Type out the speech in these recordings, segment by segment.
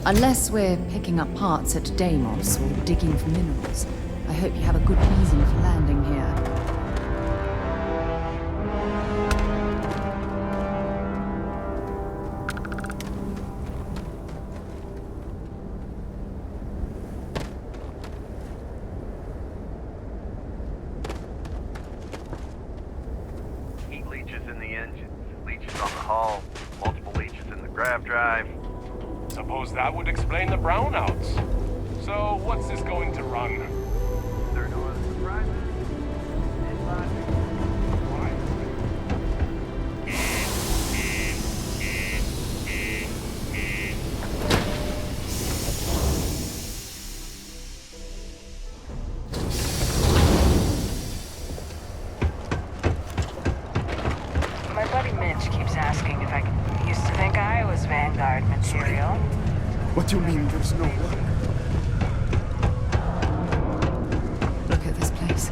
Unless we're picking up parts at Deimos or digging for minerals, I hope you have a good reason for landing here. Heat leeches in the engines, leeches on the hull, multiple leeches in the grav drive. Suppose that would explain the brownouts. So, what's this going to run? There are no other surprises. It's logic. Why? My buddy Mitch keeps asking if I used to think I was Vanguard material. What do you mean there's no luck? Look at this place.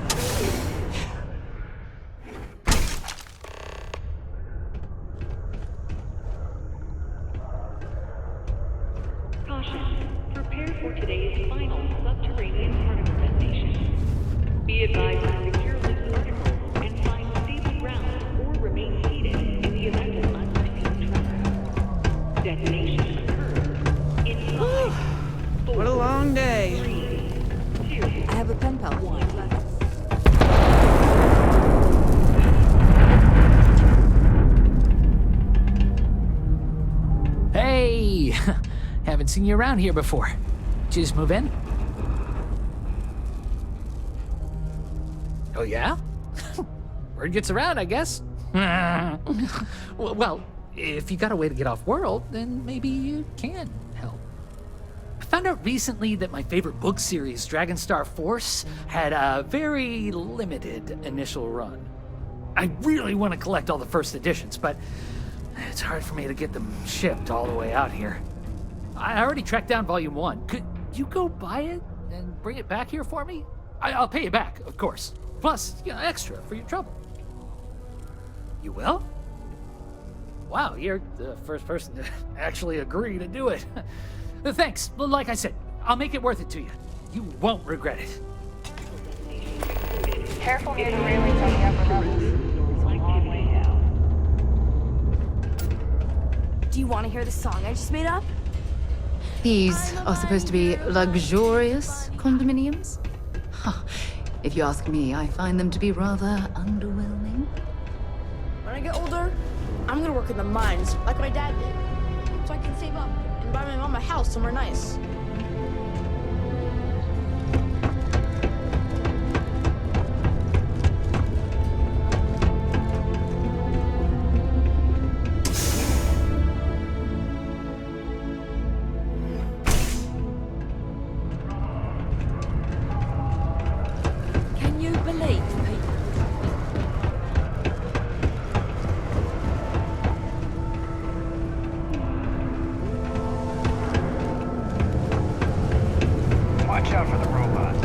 Caution. Prepare for today's final subterranean particle detonation. Be advised to secure the particles and find stable ground or remain seated in the event of unforeseen travel. Detonation occurs in 5, 4, What a long day. 3, 2, I have a pen pal. 1. Hey! Haven't seen you around here before. Did you just move in? Oh, yeah? Word gets around, I guess. Well, if you got a way to get off world, then maybe you can help. I found out recently that my favorite book series, Dragonstar Force, had a very limited initial run. I really want to collect all the first editions, but it's hard for me to get them shipped all the way out here. I already tracked down Volume 1. Could you go buy it and bring it back here for me? I'll pay you back, of course. Plus, extra for your trouble. You will? Wow, you're the first person to actually agree to do it. Thanks. Like I said, I'll make it worth it to you. You won't regret it. Careful near the railings on the upper levels. It's a long way down. Do you want to hear the song I just made up? These are supposed to be luxurious condominiums? Huh. If you ask me, I find them to be rather underwhelming. When I get older, I'm gonna work in the mines like my dad did, so I can save up and buy my mom a house somewhere nice. Can you believe people? Watch out for the robots.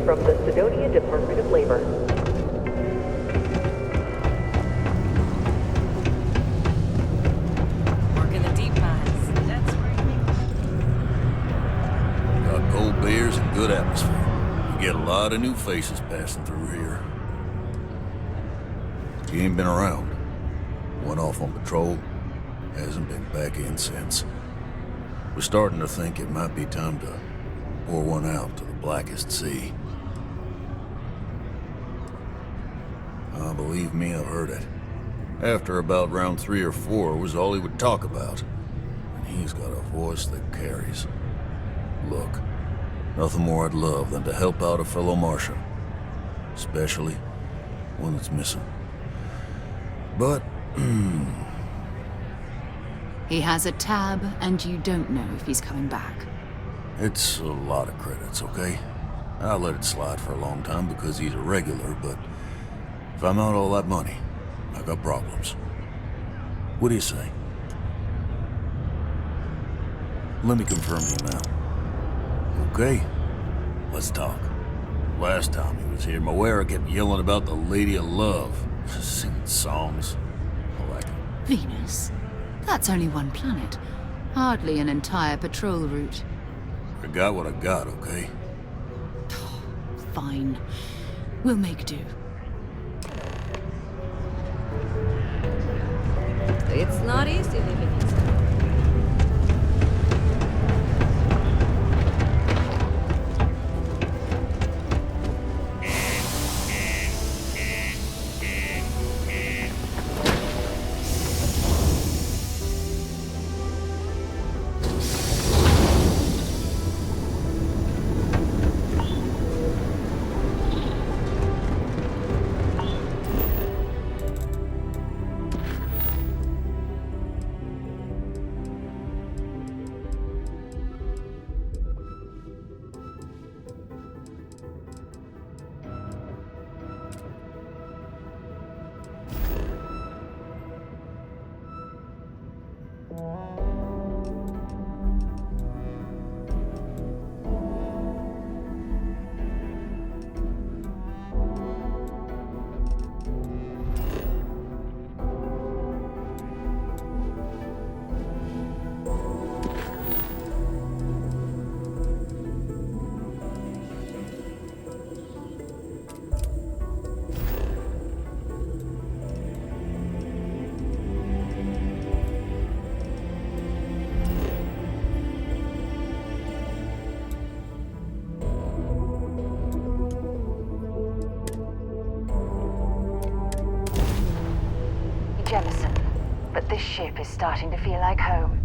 from the Sidonia Department of Labor. Working the deep mines. That's right. Got cold beers and good atmosphere. You get a lot of new faces passing through here. He ain't been around. Went off on patrol. Hasn't been back in since. We're starting to think it might be time to pour one out to the blackest sea. Believe me, I've heard it. After about round 3 or 4 was all he would talk about. And he's got a voice that carries. Look, nothing more I'd love than to help out a fellow Martian. Especially one that's missing. But, He has a tab, and you don't know if he's coming back. it's a lot of credits, okay? I let it slide for a long time because he's a regular, but if I'm out all that money, I got problems. What do you say? Let me confirm you now. Okay, let's talk. Last time he was here, Moira kept yelling about the Lady of Love, singing songs. I like it. Venus? That's only one planet. Hardly an entire patrol route. I got what I got, okay? Fine. We'll make do. It's not easy living in Jemison, but this ship is starting to feel like home.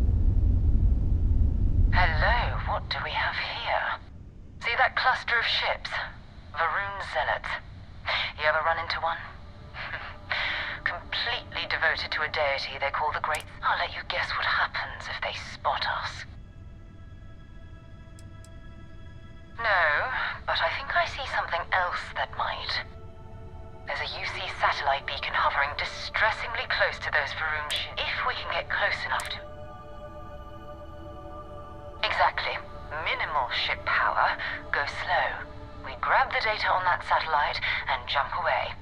Hello, what do we have here? See that cluster of ships? Varun Zealots. You ever run into one? Completely devoted to a deity they call the Great. I'll let you guess what happens if they spot us. No, but I think I see something else that might. There's a UC satellite beacon hovering distressingly close to those Varun ships. If we can get close enough to... Exactly. Minimal ship power. Go slow. We grab the data on that satellite and jump away.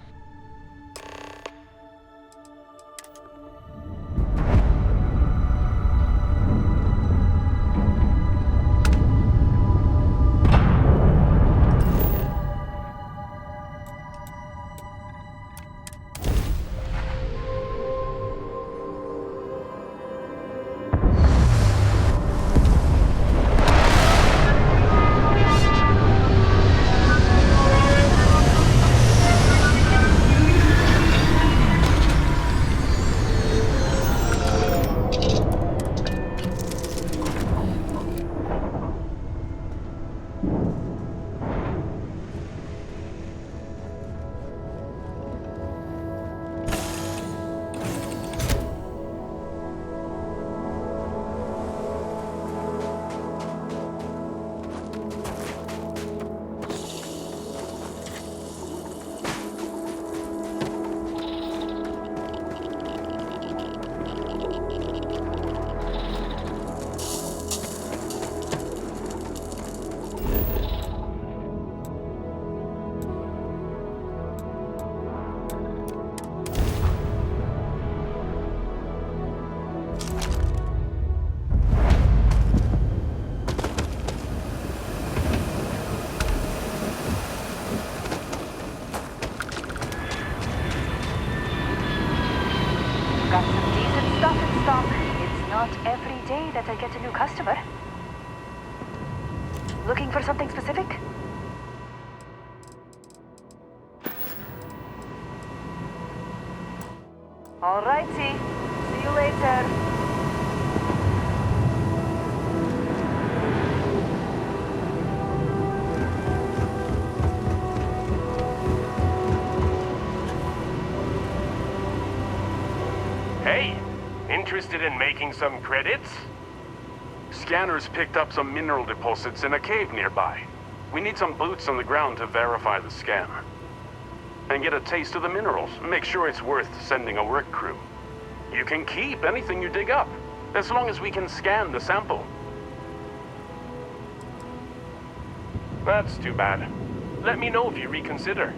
got some decent stuff in stock. It's not every day that I get a new customer. Looking for something specific? Alrighty. See you later. Hey, interested in making some credits? Scanners picked up some mineral deposits in a cave nearby. We need some boots on the ground to verify the scan. And get a taste of the minerals. Make sure it's worth sending a work crew. You can keep anything you dig up, as long as we can scan the sample. That's too bad. Let me know if you reconsider.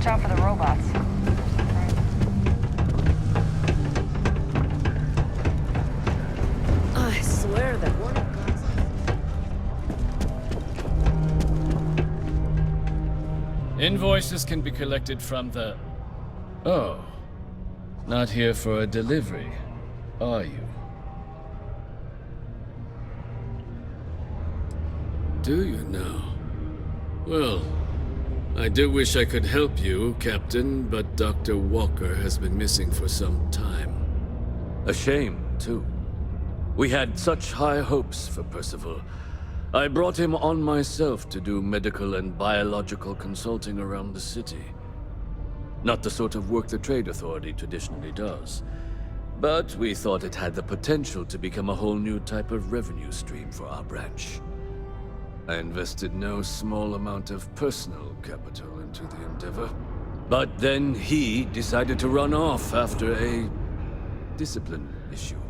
watch out for the robots. I swear that one of God's... Invoices can be collected from the... Oh. Not here for a delivery, are you? Do you now? Well, I do wish I could help you, Captain, but Dr. Walker has been missing for some time. A shame, too. We had such high hopes for Percival. I brought him on myself to do medical and biological consulting around the city. Not the sort of work the Trade Authority traditionally does. But we thought it had the potential to become a whole new type of revenue stream for our branch. I invested no small amount of personal capital into the endeavor. But then he decided to run off after a discipline issue.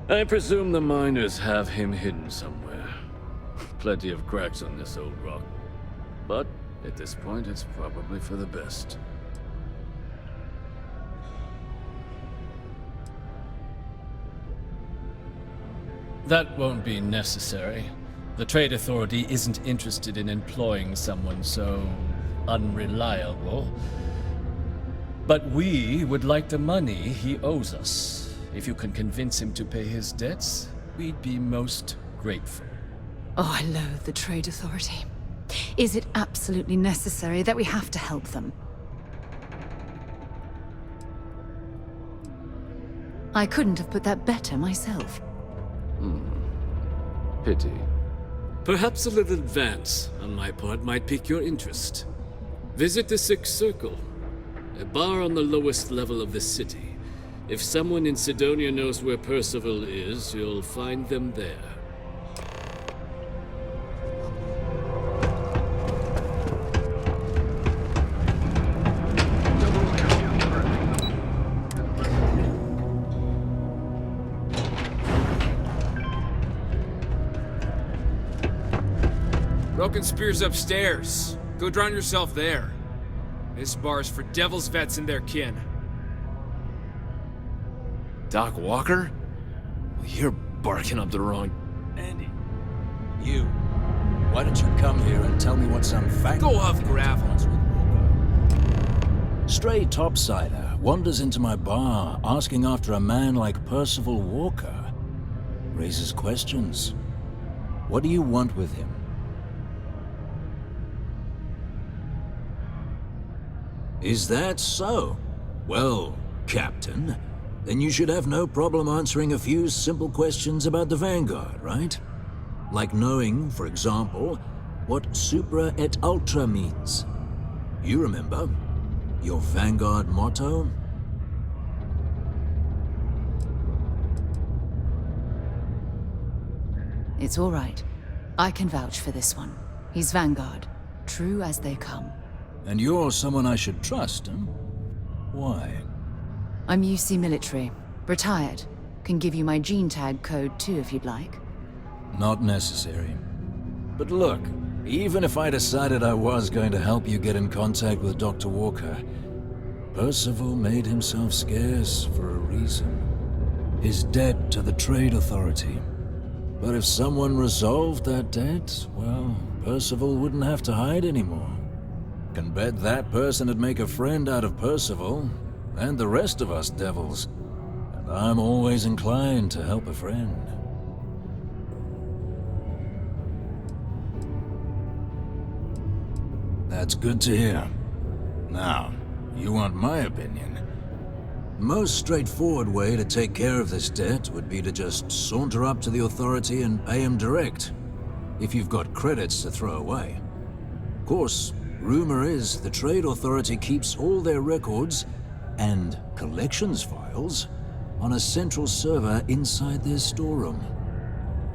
I presume the miners have him hidden somewhere. Plenty of cracks on this old rock. But at this point, it's probably for the best. That won't be necessary. The Trade Authority isn't interested in employing someone so unreliable. But we would like the money he owes us. If you can convince him to pay his debts, we'd be most grateful. Oh, I loathe the Trade Authority. Is it absolutely necessary that we have to help them? I couldn't have put that better myself. Pity. Perhaps a little advance on my part might pique your interest. Visit the Sixth Circle, a bar on the lowest level of the city. If someone in Sidonia knows where Percival is, you'll find them there. Broken Spear's upstairs. Go drown yourself there. This bar's for devil's vets and their kin. Doc Walker? You're barking up the wrong... Andy, you. Why don't you come here and tell me what some fact... Go off gravel. Stray topsider wanders into my bar asking after a man like Percival Walker. Raises questions. What do you want with him? Is that so? Well, Captain, then you should have no problem answering a few simple questions about the Vanguard, right? Like knowing, for example, what Supra et Ultra means. You remember? Your Vanguard motto? It's all right. I can vouch for this one. He's Vanguard. True as they come. And you're someone I should trust, huh? Why? I'm UC military. Retired. Can give you my gene tag code too if you'd like. Not necessary. But look, even if I decided I was going to help you get in contact with Dr. Walker, Percival made himself scarce for a reason. His debt to the Trade Authority. But if someone resolved that debt, well, Percival wouldn't have to hide anymore. Can bet that person would make a friend out of Percival, and the rest of us devils. And I'm always inclined to help a friend. That's good to hear. Now, you want my opinion? Most straightforward way to take care of this debt would be to just saunter up to the Authority and pay him direct, if you've got credits to throw away. Of course, rumor is the Trade Authority keeps all their records and collections files on a central server inside their storeroom.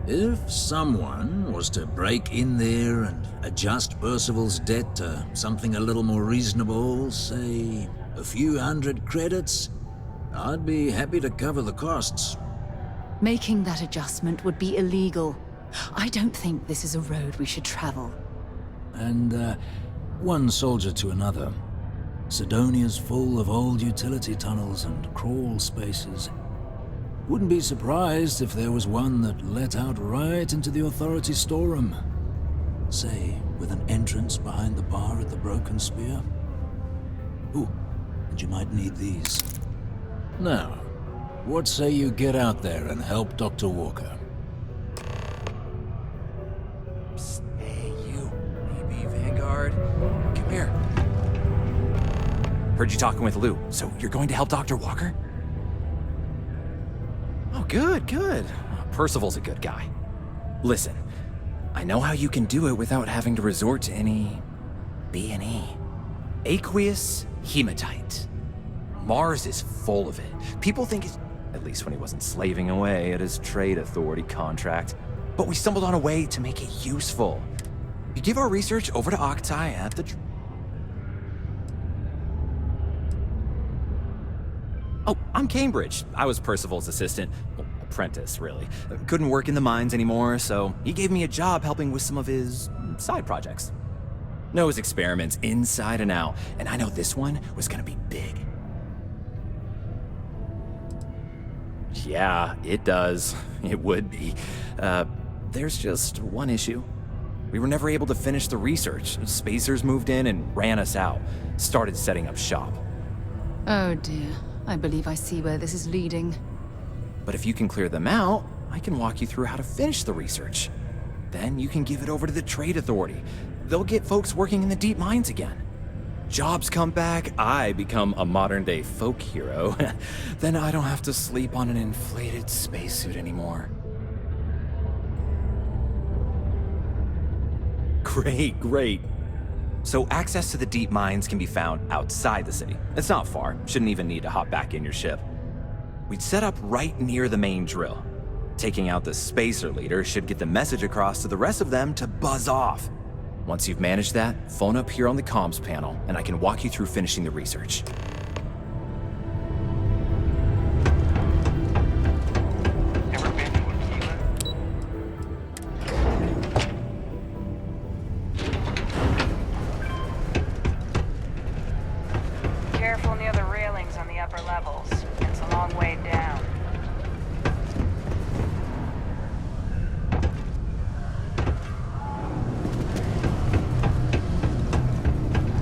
If someone was to break in there and adjust Percival's debt to something a little more reasonable, say a few hundred credits, I'd be happy to cover the costs. Making that adjustment would be illegal. I don't think this is a road we should travel. And, one soldier to another. Sidonia's full of old utility tunnels and crawl spaces. Wouldn't be surprised if there was one that let out right into the Authority storeroom. Say, with an entrance behind the bar at the Broken Spear. Ooh, and you might need these. Now, what say you get out there and help Dr. Walker? Psst, hey, you. Maybe Vanguard. Come here. Heard you talking with Lou, so you're going to help Dr. Walker? Oh, good, good. Percival's a good guy. Listen, I know how you can do it without having to resort to any B&E. Aqueous hematite. Mars is full of it. People think it's, at least when he wasn't slaving away at his trade authority contract. But we stumbled on a way to make it useful. You give our research over to Octai at the... Oh, I'm Cambridge. I was Percival's assistant. Well, apprentice, really. Couldn't work in the mines anymore, so he gave me a job helping with some of his side projects. Knows experiments inside and out, and I know this one was gonna be big. Yeah, it does. It would be. There's just one issue. We were never able to finish the research. Spacers moved in and ran us out. Started setting up shop. Oh dear. I believe I see where this is leading. But if you can clear them out, I can walk you through how to finish the research. Then you can give it over to the Trade Authority. They'll get folks working in the deep mines again. Jobs come back, I become a modern-day folk hero. Then I don't have to sleep on an inflated spacesuit anymore. Great, great. So access to the deep mines can be found outside the city. It's not far, shouldn't even need to hop back in your ship. We'd set up right near the main drill. Taking out the spacer leader should get the message across to the rest of them to buzz off. Once you've managed that, phone up here on the comms panel, and I can walk you through finishing the research. Careful near the railings on the upper levels. It's a long way down.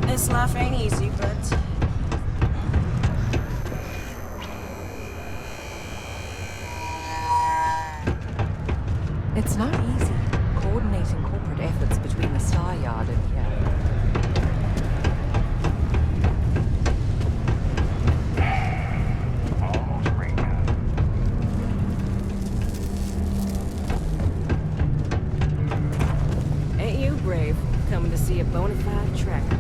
This life ain't easy, but... It's not easy coordinating corporate efforts between the Star Yard and here. Ain't you brave, coming to see a bona fide tracker?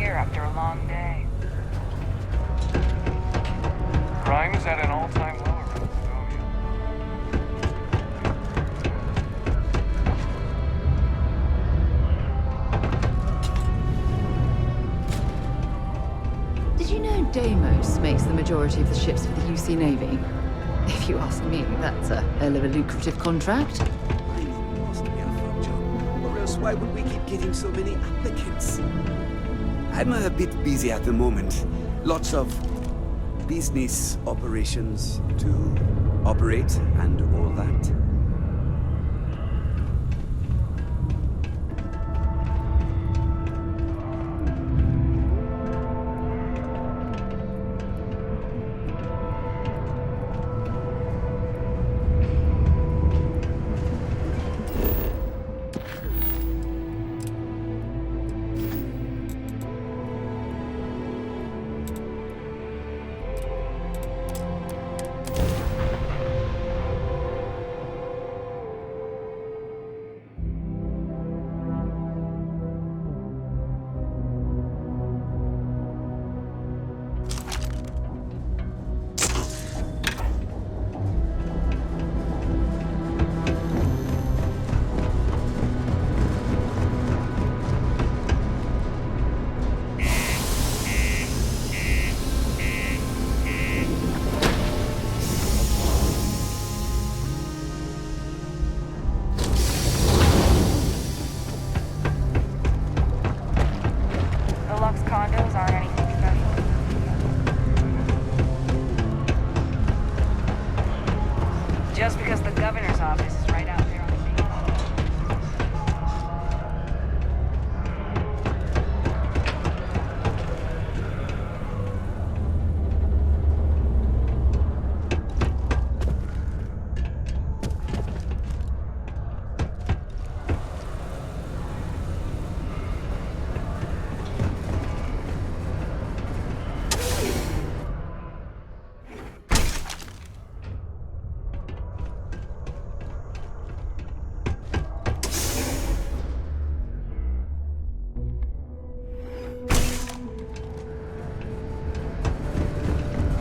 After a long day. Crime is at an all-time low around Sidonia. Did you know Deimos makes the majority of the ships for the UC Navy? If you ask me, that's a hell of a lucrative contract. I know it must be a fuck job, or else why would we keep getting so many applicants? I'm a bit busy at the moment. Lots of business operations to operate and all that. Condos aren't anything special. Just because the governor's office is right out there on the main.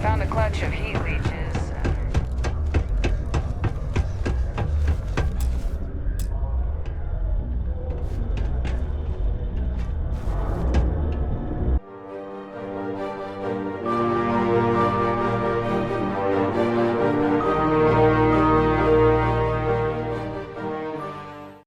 Found a clutch of heat